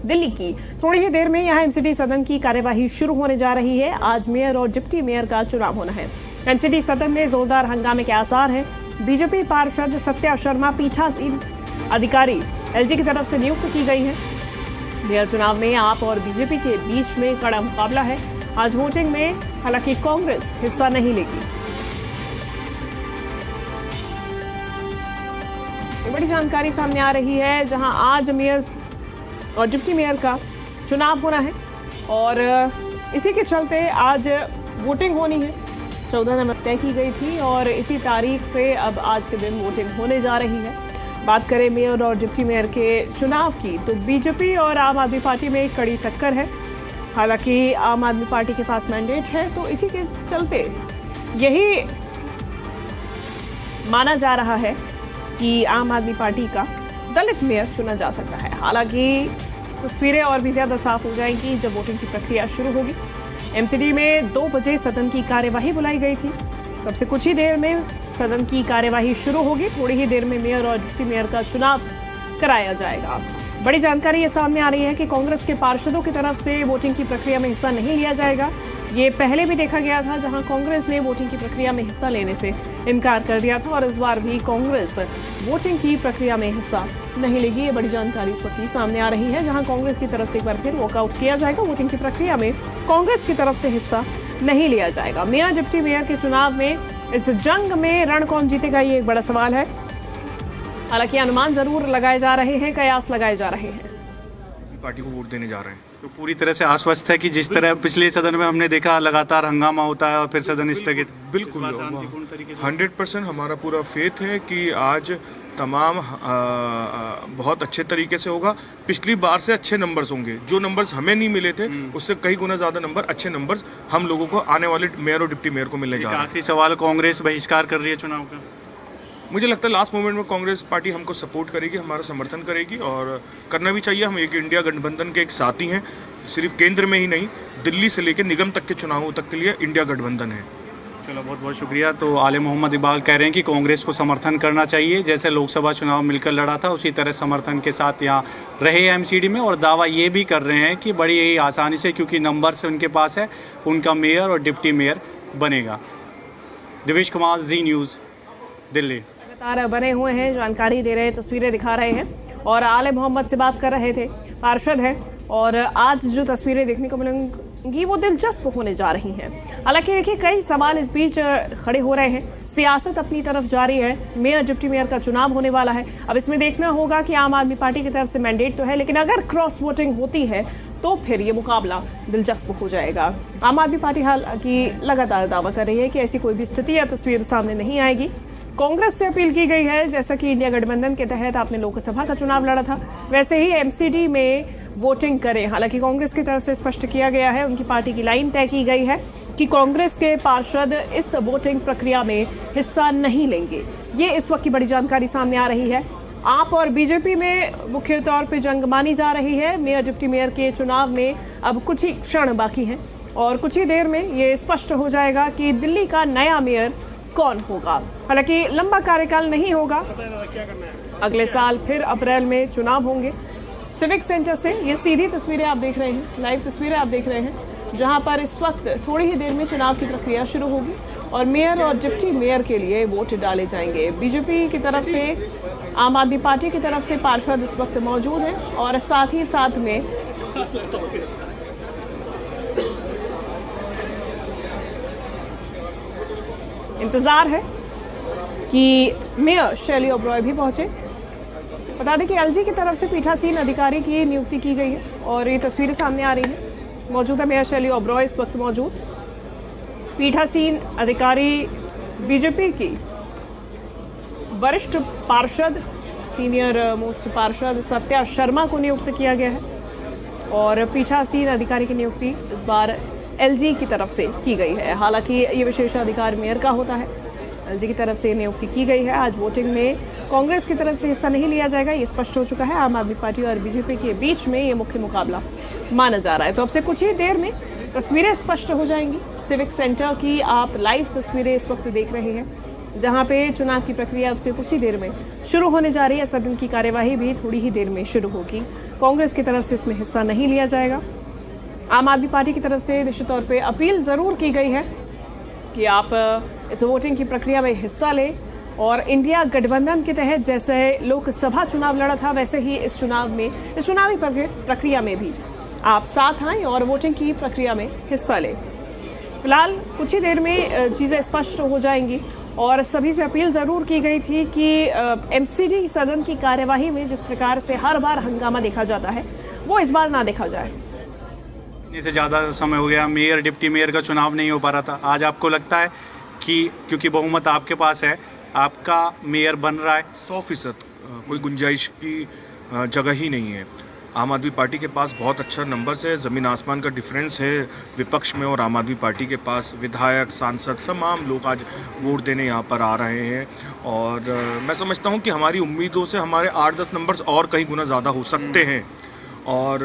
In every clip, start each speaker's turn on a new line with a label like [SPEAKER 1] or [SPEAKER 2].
[SPEAKER 1] दिल्ली की। थोड़ी ही देर में यहाँ एमसीडी सदन की कार्यवाही शुरू होने जा रही है। आज मेयर और डिप्टी मेयर का चुनाव होना है। एमसीडी सदन में जोरदार हंगामे के आसार हैं। बीजेपी पार्षद सत्या शर्मा पीठासीन अधिकारी एलजी की तरफ से नियुक्त की गई है। मेयर चुनाव में आप और बीजेपी के बीच में कड़ा मुकाबला है। आज वोटिंग में हालांकि कांग्रेस हिस्सा नहीं लेगी। बड़ी जानकारी सामने आ रही है, जहां आज मेयर और डिप्टी मेयर का चुनाव होना है और इसी के चलते आज वोटिंग होनी है। 14 नवंबर तय की गई थी और इसी तारीख पे अब आज के दिन वोटिंग होने जा रही है। बात करें मेयर और डिप्टी मेयर के चुनाव की, तो बीजेपी और आम आदमी पार्टी में कड़ी टक्कर है। हालांकि आम आदमी पार्टी के पास मैंडेट है, तो इसी के चलते यही माना जा रहा है कि आम आदमी पार्टी का दलित मेयर चुना जा सकता है। हालांकि तस्वीरें और भी ज्यादा साफ हो जाएंगी जब वोटिंग की प्रक्रिया शुरू होगी। एमसीडी में 2 बजे सदन की कार्यवाही बुलाई गई थी। तब से कुछ ही देर में सदन की कार्यवाही शुरू होगी। थोड़ी ही देर में मेयर और डिप्टी मेयर का चुनाव कराया जाएगा। बड़ी जानकारी ये सामने आ रही है कि कांग्रेस के पार्षदों की तरफ से वोटिंग की प्रक्रिया में हिस्सा नहीं लिया जाएगा। ये पहले भी देखा गया था, जहां कांग्रेस ने वोटिंग की प्रक्रिया में हिस्सा लेने से इनकार कर दिया था और इस बार भी कांग्रेस वोटिंग की प्रक्रिया में हिस्सा नहीं लेगी। ये बड़ी जानकारी इस वक्त सामने आ रही है, जहां कांग्रेस की तरफ से एक बार फिर वॉकआउट किया जाएगा। वोटिंग की प्रक्रिया में कांग्रेस की तरफ से हिस्सा नहीं लिया जाएगा। मेयर डिप्टी मेयर के चुनाव में इस जंग में रण कौन जीतेगा, ये एक बड़ा सवाल है। हालांकि अनुमान जरूर लगाए जा रहे हैं, कयास लगाए जा रहे हैं।
[SPEAKER 2] पार्टी को वोट देने जा रहे हैं
[SPEAKER 3] तो पूरी तरह से आश्वस्त है कि जिस तरह पिछले सदन में हमने देखा लगातार हंगामा होता है और फिर सदन स्थगित।
[SPEAKER 2] बिल्कुल 100% हमारा पूरा फेथ है कि आज तमाम बहुत अच्छे तरीके से होगा। पिछली बार से अच्छे नंबर्स होंगे। जो नंबर्स हमें नहीं मिले थे उससे कई गुना ज़्यादा नंबर, अच्छे नंबर्स हम लोगों को आने वाले मेयर और डिप्टी मेयर को मिलने जा रहे हैं।
[SPEAKER 3] आखिरी सवाल, कांग्रेस बहिष्कार कर रही है चुनाव का।
[SPEAKER 2] मुझे लगता है लास्ट मोमेंट में कांग्रेस पार्टी हमको सपोर्ट करेगी, हमारा समर्थन करेगी और करना भी चाहिए। हम एक इंडिया गठबंधन के एक साथी हैं। सिर्फ केंद्र में ही नहीं, दिल्ली से लेकर निगम तक के चुनावों तक के लिए इंडिया गठबंधन है।
[SPEAKER 3] चलो, बहुत बहुत शुक्रिया। तो आले मोहम्मद इकबाल कह रहे हैं कि कांग्रेस को समर्थन करना चाहिए। जैसे लोकसभा चुनाव मिलकर लड़ा था उसी तरह समर्थन के साथ यहाँ रहे एमसीडी में, और दावा ये भी कर रहे हैं कि बड़ी आसानी से, क्योंकि नंबर से उनके पास है, उनका मेयर और डिप्टी मेयर बनेगा। दिवेश कुमार, जी न्यूज़, दिल्ली।
[SPEAKER 1] बने हुए हैं, जानकारी दे रहे हैं, तस्वीरें दिखा रहे हैं और आले मोहम्मद से बात कर रहे थे। पार्षद हैं और आज जो तस्वीरें देखने को मिलेंगी वो दिलचस्प होने जा रही हैं। हालांकि देखिए, कई सवाल इस बीच खड़े हो रहे हैं। सियासत अपनी तरफ जारी है। मेयर डिप्टी मेयर का चुनाव होने वाला है। अब इसमें देखना होगा कि आम आदमी पार्टी की तरफ से मैंडेट तो है, लेकिन अगर क्रॉस वोटिंग होती है तो फिर ये मुकाबला दिलचस्प हो जाएगा। आम आदमी पार्टी हालांकि लगातार दावा कर रही है कि ऐसी कोई भी स्थिति या तस्वीर सामने नहीं आएगी। कांग्रेस से अपील की गई है, जैसा कि इंडिया गठबंधन के तहत आपने लोकसभा का चुनाव लड़ा था, वैसे ही एमसीडी में वोटिंग करें। हालांकि कांग्रेस की तरफ से स्पष्ट किया गया है, उनकी पार्टी की लाइन तय की गई है कि कांग्रेस के पार्षद इस वोटिंग प्रक्रिया में हिस्सा नहीं लेंगे। ये इस वक्त की बड़ी जानकारी सामने आ रही है। आप और बीजेपी में मुख्य तौर पर जंग मानी जा रही है। मेयर डिप्टी मेयर के चुनाव में अब कुछ ही क्षण बाकी हैं और कुछ ही देर में ये स्पष्ट हो जाएगा कि दिल्ली का नया मेयर कौन होगा। हालांकि लंबा कार्यकाल नहीं होगा। अगले साल फिर अप्रैल में चुनाव होंगे। सिविक सेंटर से ये सीधी तस्वीरें आप देख रहे हैं, लाइव तस्वीरें आप देख रहे हैं, जहां पर इस वक्त थोड़ी ही देर में चुनाव की प्रक्रिया शुरू होगी और मेयर और डिप्टी मेयर के लिए वोट डाले जाएंगे। बीजेपी की तरफ से, आम आदमी पार्टी की तरफ से पार्षद इस वक्त मौजूद हैं और साथ ही साथ में इंतजार है कि मेयर शैली ओबरॉय भी पहुंचे। बता दें कि एलजी की तरफ से पीठासीन अधिकारी की नियुक्ति की गई है और ये तस्वीरें सामने आ रही हैं। मौजूदा मेयर शैली ओबरॉय इस वक्त मौजूद। पीठासीन अधिकारी बीजेपी की वरिष्ठ पार्षद, सीनियर मोस्ट पार्षद सत्या शर्मा को नियुक्त किया गया है और पीठासीन अधिकारी की नियुक्ति इस बार एलजी की तरफ से की गई है। हालांकि ये विशेषाधिकार मेयर का होता है। एलजी की तरफ से नियुक्ति की गई है। आज वोटिंग में कांग्रेस की तरफ से हिस्सा नहीं लिया जाएगा, ये स्पष्ट हो चुका है। आम आदमी पार्टी और बीजेपी के बीच में ये मुख्य मुकाबला माना जा रहा है। तो अब से कुछ ही देर में तस्वीरें स्पष्ट हो जाएंगी। सिविक सेंटर की आप लाइव तस्वीरें इस वक्त देख रहे हैं, जहां पे चुनाव की प्रक्रिया अब से कुछ ही देर में शुरू होने जा रही है। सदन की कार्यवाही भी थोड़ी ही देर में शुरू होगी। कांग्रेस की तरफ से इसमें हिस्सा नहीं लिया जाएगा। आम आदमी पार्टी की तरफ से निश्चित तौर पे अपील ज़रूर की गई है कि आप इस वोटिंग की प्रक्रिया में हिस्सा लें और इंडिया गठबंधन के तहत जैसे लोकसभा चुनाव लड़ा था वैसे ही इस चुनावी प्रक्रिया में भी आप साथ आएं और वोटिंग की प्रक्रिया में हिस्सा लें। फिलहाल कुछ ही देर में चीज़ें स्पष्ट हो जाएंगी और सभी से अपील ज़रूर की गई थी कि एमसीडी सदन की कार्यवाही में जिस प्रकार से हर बार हंगामा देखा जाता है वो इस बार ना देखा जाए।
[SPEAKER 3] से ज़्यादा समय हो गया, मेयर डिप्टी मेयर का चुनाव नहीं हो पा रहा था। आज आपको लगता है कि क्योंकि बहुमत आपके पास है आपका मेयर बन रहा है?
[SPEAKER 2] 100% कोई गुंजाइश की जगह ही नहीं है। आम आदमी पार्टी के पास बहुत अच्छा नंबर्स है, ज़मीन आसमान का डिफरेंस है विपक्ष में और आम आदमी पार्टी के पास। विधायक, सांसद, तमाम लोग आज वोट देने यहाँ पर आ रहे हैं और मैं समझता हूँ कि हमारी उम्मीदों से हमारे 8-10 नंबर्स और कई गुना ज़्यादा हो सकते हैं। और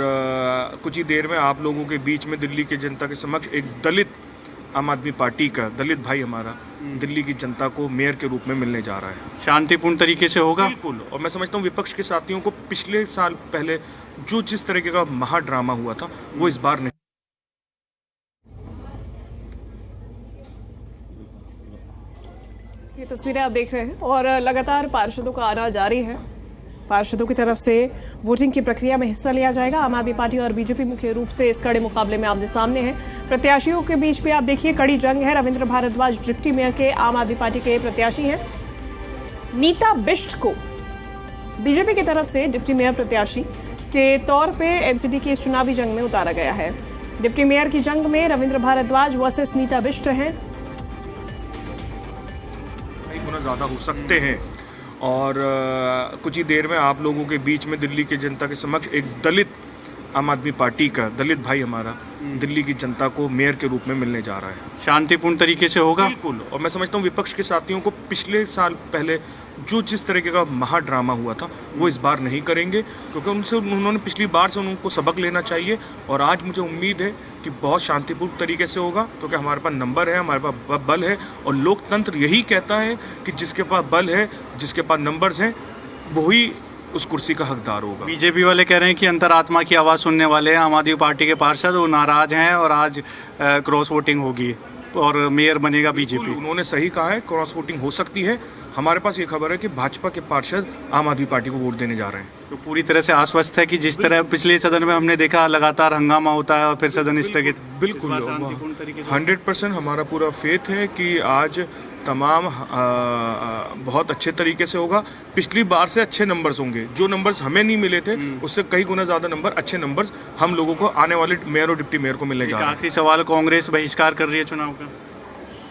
[SPEAKER 2] कुछ ही देर में आप लोगों के बीच में दिल्ली की जनता के समक्ष एक दलित आम आदमी पार्टी का दलित भाई हमारा दिल्ली की जनता को मेयर के रूप में मिलने जा रहा है।
[SPEAKER 3] शांतिपूर्ण तरीके से होगा?
[SPEAKER 2] बिल्कुल। और मैं समझता हूँ विपक्ष के साथियों को पिछले साल पहले जो जिस तरीके का महा ड्रामा हुआ था वो इस बार नहीं।
[SPEAKER 1] ये तस्वीरें आप देख रहे हैं और लगातार पार्षदों का आना जारी है। पार्षदों की तरफ से वोटिंग की प्रक्रिया में हिस्सा लिया जाएगा। आम आदमी पार्टी और बीजेपी मुख्य रूप से इस कड़े मुकाबले में आमने सामने हैं। प्रत्याशियों के बीच भी आप देखिए कड़ी जंग है। रविंद्र भारद्वाज डिप्टी मेयर के आम आदमी पार्टी के प्रत्याशी हैं। नीता बिष्ट को बीजेपी की तरफ से डिप्टी मेयर प्रत्याशी के तौर पे एमसीडी की इस चुनावी जंग में उतारा गया है। डिप्टी मेयर की जंग में रविंद्र भारद्वाज वर्सेस नीता बिष्ट हैं।
[SPEAKER 2] कई गुना ज्यादा हो सकते हैं और कुछ ही देर में आप लोगों के बीच में दिल्ली की जनता के समक्ष एक दलित आम आदमी पार्टी का दलित भाई हमारा दिल्ली की जनता को मेयर के रूप में मिलने जा रहा है।
[SPEAKER 3] शांतिपूर्ण तरीके से होगा?
[SPEAKER 2] बिल्कुल। और मैं समझता हूँ विपक्ष के साथियों को पिछले साल पहले जो जिस तरीके का महा ड्रामा हुआ था वो इस बार नहीं करेंगे क्योंकि उन्होंने पिछली बार से उनको सबक लेना चाहिए। और आज मुझे उम्मीद है कि बहुत शांतिपूर्ण तरीके से होगा क्योंकि हमारे पास नंबर है, हमारे पास बल है और लोकतंत्र यही कहता है कि जिसके पास बल है, जिसके पास नंबर्स हैं, वही उस कुर्सी का हकदार होगा।
[SPEAKER 3] बीजेपी वाले कह रहे हैं कि अंतरात्मा की आवाज़ सुनने वाले हैं आम आदमी पार्टी के पार्षद, वो नाराज हैं और आज क्रॉस वोटिंग होगी और मेयर बनेगा बीजेपी।
[SPEAKER 2] उन्होंने सही कहा है, क्रॉस वोटिंग हो सकती है। हमारे पास ये खबर है कि भाजपा के पार्षद आम आदमी पार्टी को वोट देने जा रहे हैं।
[SPEAKER 3] तो पूरी तरह से आश्वस्त है कि जिस तरह पिछले सदन में हमने देखा लगातार हंगामा होता है और फिर सदन स्थगित।
[SPEAKER 2] बिल्कुल 100% हमारा पूरा फेथ है कि आज तमाम बहुत अच्छे तरीके से होगा। पिछली बार से अच्छे नंबर्स होंगे। जो नंबर्स हमें नहीं मिले थे उससे कई गुना ज़्यादा नंबर, अच्छे नंबर्स हम लोगों को आने वाले मेयर और डिप्टी मेयर को मिलने जा रहे हैं।
[SPEAKER 3] आखिरी सवाल, कांग्रेस बहिष्कार कर रही है चुनाव का?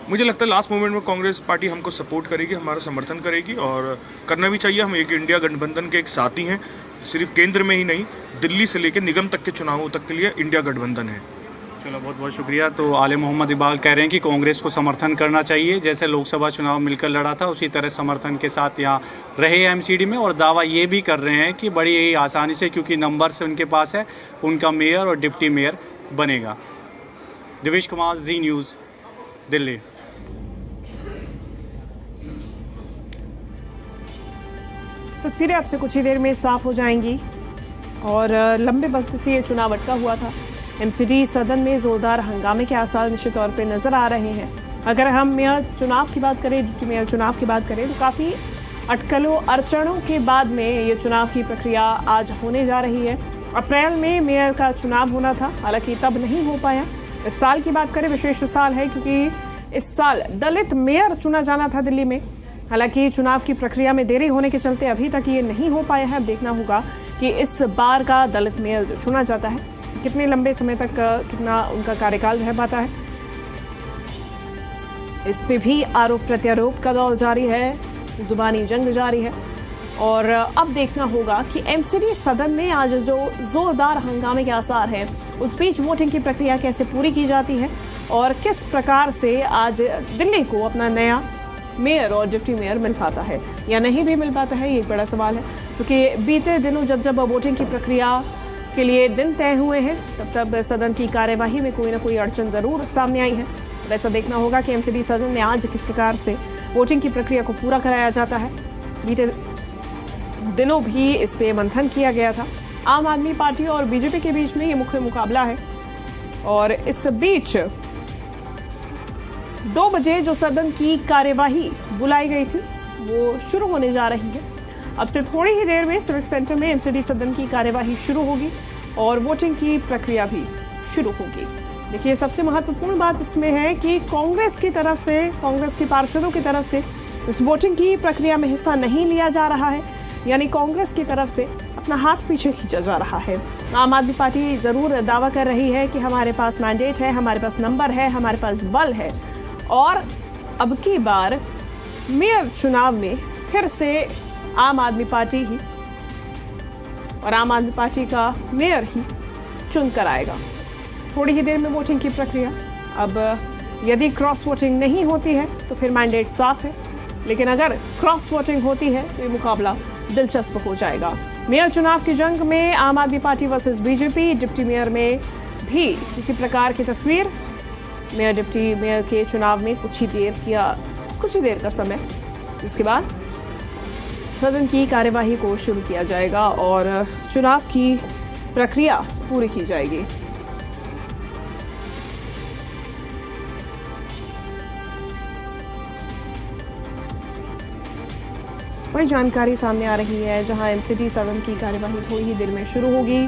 [SPEAKER 2] मुझे लगता है लास्ट मोमेंट में कांग्रेस पार्टी हमको सपोर्ट करेगी, हमारा समर्थन करेगी और करना भी चाहिए। हम एक इंडिया गठबंधन के एक साथी हैं, सिर्फ केंद्र में ही नहीं, दिल्ली से लेकर निगम तक के चुनावों तक के लिए इंडिया गठबंधन है।
[SPEAKER 3] चलो, बहुत बहुत शुक्रिया। तो आले मोहम्मद इकबाल कह रहे हैं कि कांग्रेस को समर्थन करना चाहिए, जैसे लोकसभा चुनाव मिलकर लड़ा था उसी तरह समर्थन के साथ यहाँ रहे एमसीडी में। और दावा ये भी कर रहे हैं कि बड़ी ही आसानी से, क्योंकि नंबर से उनके पास है, उनका मेयर और डिप्टी मेयर बनेगा। दिवेश कुमार, जी न्यूज़, दिल्ली।
[SPEAKER 1] तस्वीरें आपसे कुछ ही देर में साफ हो जाएंगी और लंबे वक्त से ये चुनाव अटका हुआ था। एमसीडी सदन में जोरदार हंगामे के आसार निश्चित तौर पे नजर आ रहे हैं। अगर हम मेयर चुनाव की बात करें, डिप्टी मेयर चुनाव की बात करें, तो काफ़ी अटकलों अड़चनों के बाद में ये चुनाव की प्रक्रिया आज होने जा रही है। अप्रैल में मेयर का चुनाव होना था, हालांकि तब नहीं हो पाया। इस साल की बात करें, विशेष साल है क्योंकि इस साल दलित मेयर चुना जाना था दिल्ली में। हालांकि चुनाव की प्रक्रिया में देरी होने के चलते अभी तक ये नहीं हो पाया है। अब देखना होगा कि इस बार का दलित मेयर जो चुना जाता है कितने लंबे समय तक कितना उनका कार्यकाल रह पाता है। इस पे भी आरोप प्रत्यारोप का दौर जारी है, जुबानी जंग जारी है और अब देखना होगा कि एमसीडी सदन में आज जो जोरदार हंगामे के आसार हैं उस बीच वोटिंग की प्रक्रिया कैसे पूरी की जाती है और किस प्रकार से आज दिल्ली को अपना नया मेयर और डिप्टी मेयर मिल पाता है या नहीं भी मिल पाता है, ये एक बड़ा सवाल है। क्योंकि बीते दिनों जब वोटिंग की प्रक्रिया के लिए दिन तय हुए हैं तब सदन की कार्यवाही में कोई ना कोई अड़चन ज़रूर सामने आई है। वैसा देखना होगा कि एमसीडी सदन में आज किस प्रकार से वोटिंग की प्रक्रिया को पूरा कराया जाता है। बीते दिनों भी इस पे मंथन किया गया था आम आदमी पार्टी और बीजेपी के बीच में ये मुख्य मुकाबला है। और इस बीच 2 बजे जो सदन की कार्यवाही बुलाई गई थी वो शुरू होने जा रही है। अब से थोड़ी ही देर में सिविक सेंटर में एमसीडी सदन की कार्यवाही शुरू होगी और वोटिंग की प्रक्रिया भी शुरू होगी। देखिए, सबसे महत्वपूर्ण बात इसमें है कि कांग्रेस की तरफ से, कांग्रेस के पार्षदों की तरफ से इस वोटिंग की प्रक्रिया में हिस्सा नहीं लिया जा रहा है, यानी कांग्रेस की तरफ से अपना हाथ पीछे खींचा जा रहा है। आम आदमी पार्टी जरूर दावा कर रही है कि हमारे पास मैंडेट है, हमारे पास नंबर है, हमारे पास बल है और अब की बार मेयर चुनाव में फिर से आम आदमी पार्टी ही और आम आदमी पार्टी का मेयर ही चुन कर आएगा। थोड़ी ही देर में वोटिंग की प्रक्रिया। अब यदि क्रॉस वोटिंग नहीं होती है तो फिर मैंडेट साफ है, लेकिन अगर क्रॉस वोटिंग होती है तो ये मुकाबला दिलचस्प हो जाएगा। मेयर चुनाव की जंग में आम आदमी party versus BJP, deputy mayor में भी इसी प्रकार की तस्वीर। मेयर डिप्टी मेयर के चुनाव में कुछ ही देर का समय, इसके बाद सदन की कार्यवाही को शुरू किया जाएगा और चुनाव की प्रक्रिया पूरी की जाएगी। बड़ी जानकारी सामने आ रही है, जहां एमसीडी सदन की कार्यवाही थोड़ी ही देर में शुरू होगी।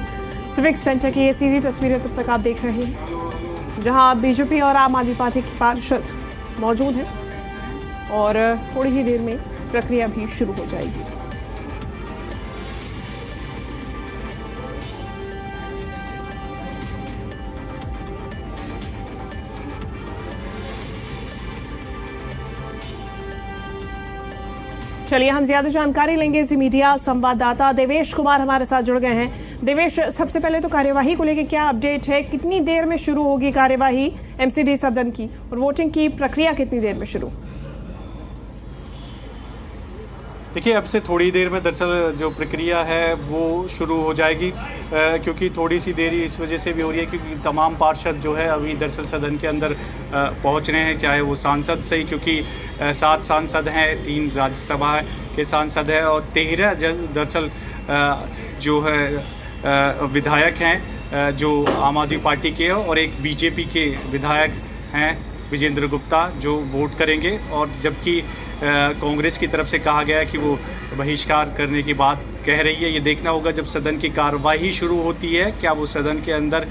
[SPEAKER 1] सिविक सेंटर की ये सीधी तस्वीरें तब तक आप देख रहे हैं, जहां बीजेपी और आम आदमी पार्टी के पार्षद मौजूद हैं और थोड़ी ही देर में प्रक्रिया भी शुरू हो जाएगी। चलिए, हम ज्यादा जानकारी लेंगे। इसी मीडिया संवाददाता देवेश कुमार हमारे साथ जुड़ गए हैं। देवेश, सबसे पहले तो कार्यवाही को लेकर क्या अपडेट है? कितनी देर में शुरू होगी कार्यवाही एमसीडी सदन की और वोटिंग की प्रक्रिया कितनी देर में शुरू?
[SPEAKER 3] देखिए, अब से थोड़ी देर में दरअसल जो प्रक्रिया है वो शुरू हो जाएगी, क्योंकि थोड़ी सी देरी इस वजह से भी हो रही है क्योंकि तमाम पार्षद जो है अभी दरअसल सदन के अंदर पहुंच रहे हैं, चाहे वो सांसद से ही, क्योंकि 7 सांसद हैं, 3 राज्यसभा के सांसद हैं और 13 दरअसल जो है विधायक हैं जो आम आदमी पार्टी के और एक बीजेपी के विधायक हैं विजेंद्र गुप्ता, जो वोट करेंगे। और जबकि कांग्रेस की तरफ से कहा गया है कि वो बहिष्कार करने की बात कह रही है। ये देखना होगा जब सदन की कार्यवाही शुरू होती है, क्या वो सदन के अंदर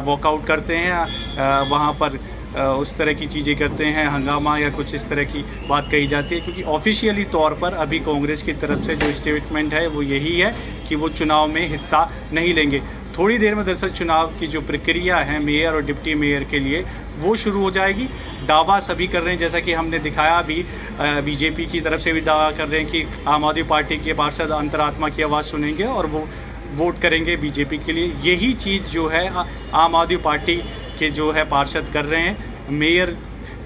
[SPEAKER 3] वॉकआउट करते हैं, वहाँ पर उस तरह की चीज़ें करते हैं, हंगामा या कुछ इस तरह की बात कही जाती है। क्योंकि ऑफिशियली तौर पर अभी कांग्रेस की तरफ से जो स्टेटमेंट है वो यही है कि वो चुनाव में हिस्सा नहीं लेंगे। थोड़ी देर में दरअसल चुनाव की जो प्रक्रिया है मेयर और डिप्टी मेयर के लिए वो शुरू हो जाएगी। दावा सभी कर रहे हैं, जैसा कि हमने दिखाया भी, बीजेपी की तरफ से भी दावा कर रहे हैं कि आम आदमी पार्टी के पार्षद अंतरात्मा की आवाज़ सुनेंगे और वो वोट करेंगे बीजेपी के लिए। यही चीज़ जो है आम आदमी पार्टी के जो है पार्षद कर रहे हैं। मेयर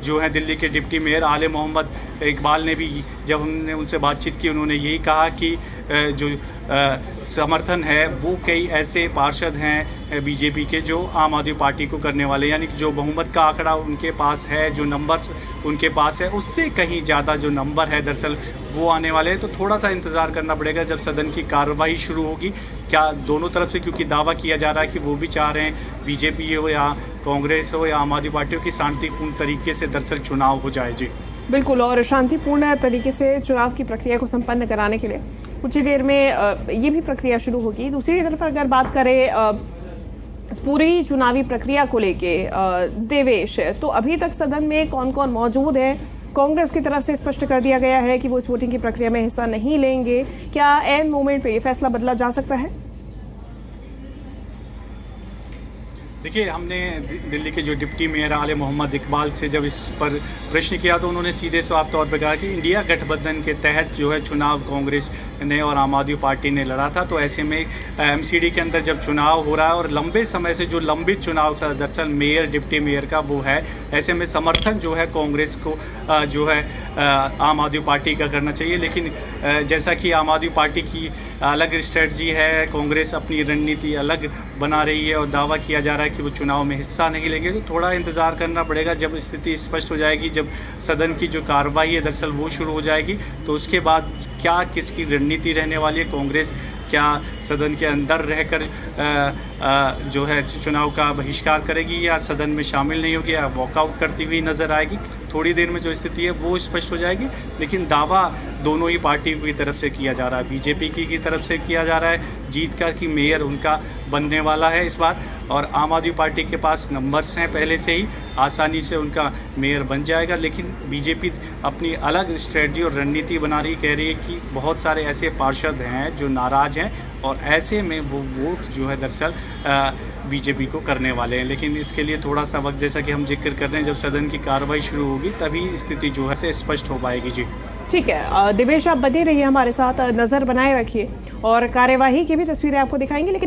[SPEAKER 3] जो है दिल्ली के डिप्टी मेयर आले मोहम्मद इकबाल ने भी, जब हमने उनसे बातचीत की, उन्होंने यही कहा कि जो समर्थन है वो कई ऐसे पार्षद हैं बीजेपी के जो आम आदमी पार्टी को करने वाले, यानी कि जो बहुमत का आंकड़ा उनके पास है, जो नंबर्स उनके पास है, उससे कहीं ज़्यादा जो नंबर है दरअसल वो आने वाले हैं। तो थोड़ा सा इंतज़ार करना पड़ेगा जब सदन की कार्रवाई शुरू होगी। क्या दोनों तरफ से, क्योंकि दावा किया जा रहा है कि वो भी चाह रहे हैं बीजेपी हो या कांग्रेस हो या आम आदमी पार्टी हो कि शांतिपूर्ण तरीके से दरअसल चुनाव हो जाए। जी
[SPEAKER 1] बिल्कुल, और शांतिपूर्ण तरीके से चुनाव की प्रक्रिया को संपन्न कराने के लिए कुछ ही देर में ये भी प्रक्रिया शुरू होगी। दूसरी तरफ अगर बात करें इस पूरी चुनावी प्रक्रिया को लेके देवेश, तो अभी तक सदन में कौन कौन मौजूद है? कांग्रेस की तरफ से स्पष्ट कर दिया गया है कि वो इस वोटिंग की प्रक्रिया में हिस्सा नहीं लेंगे। क्या एन मोमेंट पे ये फैसला बदला जा सकता है?
[SPEAKER 3] देखिए, हमने दिल्ली के जो डिप्टी मेयर आले मोहम्मद इकबाल से जब इस पर प्रश्न किया तो उन्होंने सीधे साफ तौर पर कहा कि इंडिया गठबंधन के तहत जो है चुनाव कांग्रेस ने और आम आदमी पार्टी ने लड़ा था। तो ऐसे में एमसीडी के अंदर जब चुनाव हो रहा है और लंबे समय से जो लंबित चुनाव का दरअसल मेयर डिप्टी मेयर का वो है, ऐसे में समर्थन जो है कांग्रेस को जो है आम आदमी पार्टी का करना चाहिए। लेकिन जैसा कि आम आदमी पार्टी की अलग स्ट्रेटजी है, कांग्रेस अपनी रणनीति अलग बना रही है और दावा किया जा रहा है कि वो चुनाव में हिस्सा नहीं लेंगे। तो थोड़ा इंतज़ार करना पड़ेगा जब स्थिति स्पष्ट हो जाएगी, जब सदन की जो कार्रवाई है दरअसल वो शुरू हो जाएगी, तो उसके बाद क्या किसकी रणनीति रहने वाली है। कांग्रेस क्या सदन के अंदर रहकर जो है चुनाव का बहिष्कार करेगी या सदन में शामिल नहीं होगी या वॉकआउट करती हुई नज़र आएगी। थोड़ी देर में जो स्थिति है वो स्पष्ट हो जाएगी। लेकिन दावा दोनों ही पार्टियों की तरफ से किया जा रहा है, बीजेपी की तरफ से किया जा रहा है जीत का कि मेयर उनका बनने वाला है इस बार, और आम आदमी पार्टी के पास नंबर्स हैं पहले से ही, आसानी से उनका मेयर बन जाएगा। लेकिन बीजेपी अपनी अलग स्ट्रेटजी और रणनीति बना रही, कह रही है कि बहुत सारे ऐसे पार्षद हैं जो नाराज़ हैं और ऐसे में वो वोट जो है दरअसल बीजेपी को करने वाले हैं। लेकिन इसके लिए थोड़ा सा वक्त, जैसा कि हम जिक्र कर रहे हैं, जब सदन की कार्रवाई शुरू होगी तभी स्थिति जो है स्पष्ट हो पाएगी। जी
[SPEAKER 1] ठीक है दिवेश, आप बने रहिए हमारे साथ, नज़र बनाए रखिए और कार्यवाही की भी तस्वीरें आपको दिखाएंगे। लेकिन